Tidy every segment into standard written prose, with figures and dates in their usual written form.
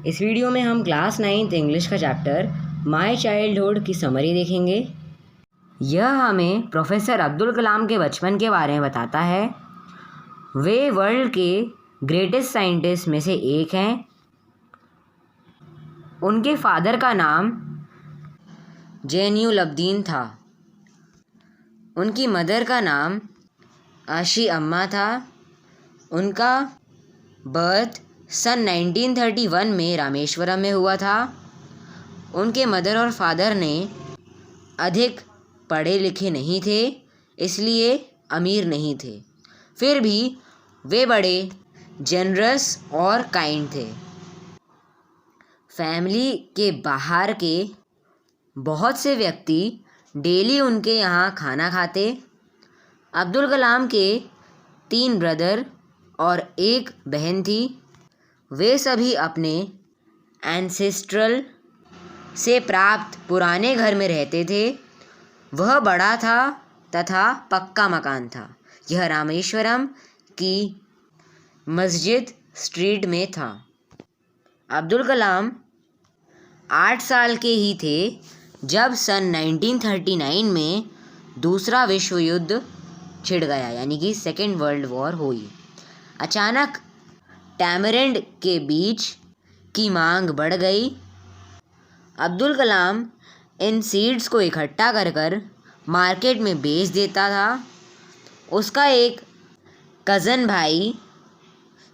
इस वीडियो में हम क्लास 9th इंग्लिश का चैप्टर माय चाइल्डहुड की समरी देखेंगे। यह हमें प्रोफेसर अब्दुल कलाम के बचपन के बारे में बताता है। वे वर्ल्ड के ग्रेटेस्ट साइंटिस्ट में से एक हैं। उनके फादर का नाम जैनुलब्दीन था। उनकी मदर का नाम आशी अम्मा था। उनका बर्थ सन 1931 में रामेश्वरम में हुआ था। उनके मदर और फादर ने अधिक पढ़े लिखे नहीं थे, इसलिए अमीर नहीं थे। फिर भी वे बड़े जनरस और काइंड थे। फैमिली के बाहर के बहुत से व्यक्ति डेली उनके यहाँ खाना खाते। अब्दुल कलाम के 3 ब्रदर और 1 बहन थी। वे सभी अपने एंसेस्ट्रल से प्राप्त पुराने घर में रहते थे। वह बड़ा था तथा पक्का मकान था। यह रामेश्वरम की मस्जिद स्ट्रीट में था। अब्दुल कलाम 8 साल के ही थे जब सन 1939 में दूसरा विश्व युद्ध छिड़ गया, यानी कि सेकेंड वर्ल्ड वॉर हुई। अचानक टैमरिंड के बीज की मांग बढ़ गई। अब्दुल कलाम इन सीड्स को इकट्ठा कर मार्केट में बेच देता था। उसका एक कज़न भाई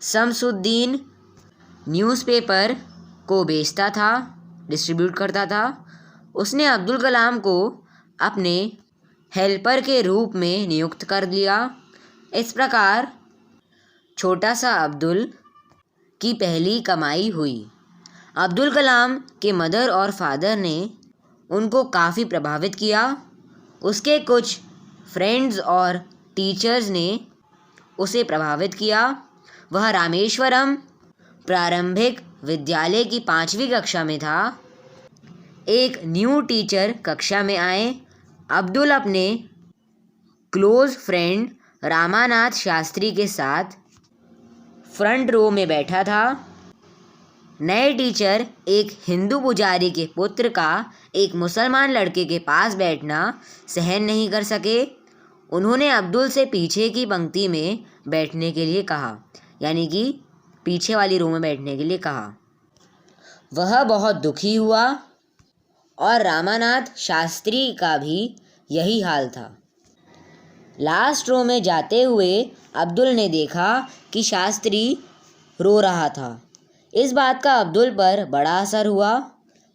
शमसुद्दीन न्यूज़पेपर को बेचता था, डिस्ट्रीब्यूट करता था। उसने अब्दुल कलाम को अपने हेल्पर के रूप में नियुक्त कर लिया। इस प्रकार छोटा सा अब्दुल की पहली कमाई हुई। अब्दुल कलाम के मदर और फादर ने उनको काफ़ी प्रभावित किया। उसके कुछ फ्रेंड्स और टीचर्स ने उसे प्रभावित किया। वह रामेश्वरम प्रारंभिक विद्यालय की 5वीं कक्षा में था। एक न्यू टीचर कक्षा में आए। अब्दुल अपने क्लोज फ्रेंड रामानाथ शास्त्री के साथ फ्रंट रो में बैठा था। नए टीचर एक हिंदू पुजारी के पुत्र का एक मुसलमान लड़के के पास बैठना सहन नहीं कर सके। उन्होंने अब्दुल से पीछे की पंक्ति में बैठने के लिए कहा, यानी कि पीछे वाली रो में बैठने के लिए कहा। वह बहुत दुखी हुआ और रामानाथ शास्त्री का भी यही हाल था। लास्ट रो में जाते हुए अब्दुल ने देखा कि शास्त्री रो रहा था। इस बात का अब्दुल पर बड़ा असर हुआ।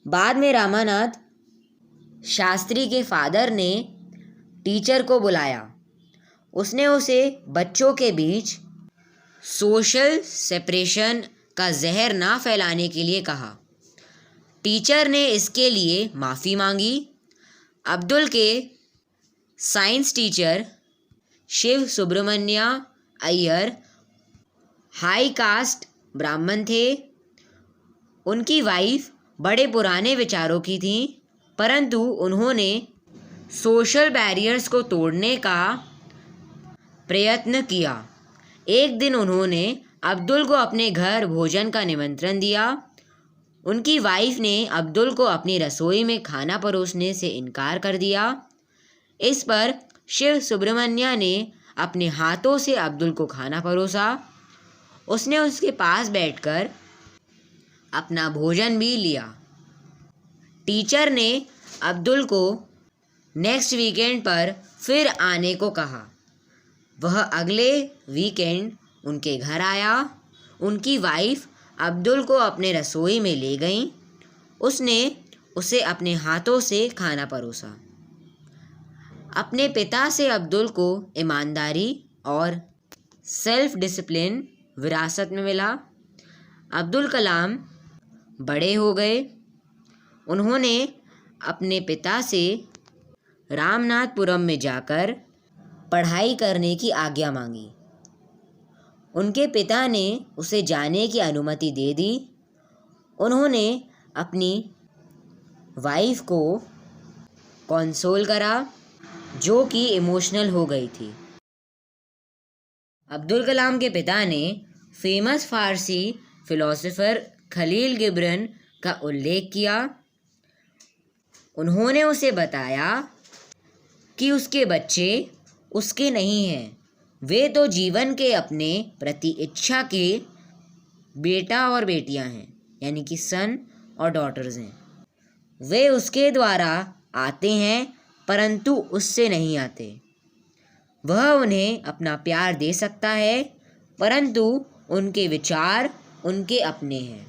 बाद में रामानाथ शास्त्री के फादर ने टीचर को बुलाया। उसने उसे बच्चों के बीच सोशल सेपरेशन का जहर ना फैलाने के लिए कहा। टीचर ने इसके लिए माफ़ी मांगी। अब्दुल के science teacher Shiv Subramanya Iyer high caste Brahmin थे। उनकी वाइफ बड़े पुराने विचारों की थी, परंतु उन्होंने सोशल बैरियर्स को तोड़ने का प्रयत्न किया। एक दिन उन्होंने अब्दुल को अपने घर भोजन का निमंत्रण दिया। उनकी वाइफ ने अब्दुल को अपनी रसोई में खाना परोसने से इनकार कर दिया। इस पर शिव सुब्रमण्य ने अपने हाथों से अब्दुल को खाना परोसा। उसने उसके पास बैठकर अपना भोजन भी लिया। टीचर ने अब्दुल को नेक्स्ट वीकेंड पर फिर आने को कहा। वह अगले वीकेंड उनके घर आया। उनकी वाइफ अब्दुल को अपने रसोई में ले गई। उसने उसे अपने हाथों से खाना परोसा। अपने पिता से अब्दुल को ईमानदारी और सेल्फ डिसिप्लिन विरासत में मिला। अब्दुल कलाम बड़े हो गए। उन्होंने अपने पिता से रामनाथपुरम में जाकर पढ़ाई करने की आज्ञा मांगी। उनके पिता ने उसे जाने की अनुमति दे दी। उन्होंने अपनी वाइफ को कंसोल करा, जो कि इमोशनल हो गई थी। अब्दुल कलाम के पिता ने फेमस फारसी फिलोसोफर खलील गिब्रन का उल्लेख किया। उन्होंने उसे बताया कि उसके बच्चे उसके नहीं हैं, वे तो जीवन के अपने प्रति इच्छा के बेटा और बेटियां हैं, यानी कि सन और डॉटर्स हैं। वे उसके द्वारा आते हैं परंतु उससे नहीं आते। वह उन्हें अपना प्यार दे सकता है परंतु उनके विचार उनके अपने हैं।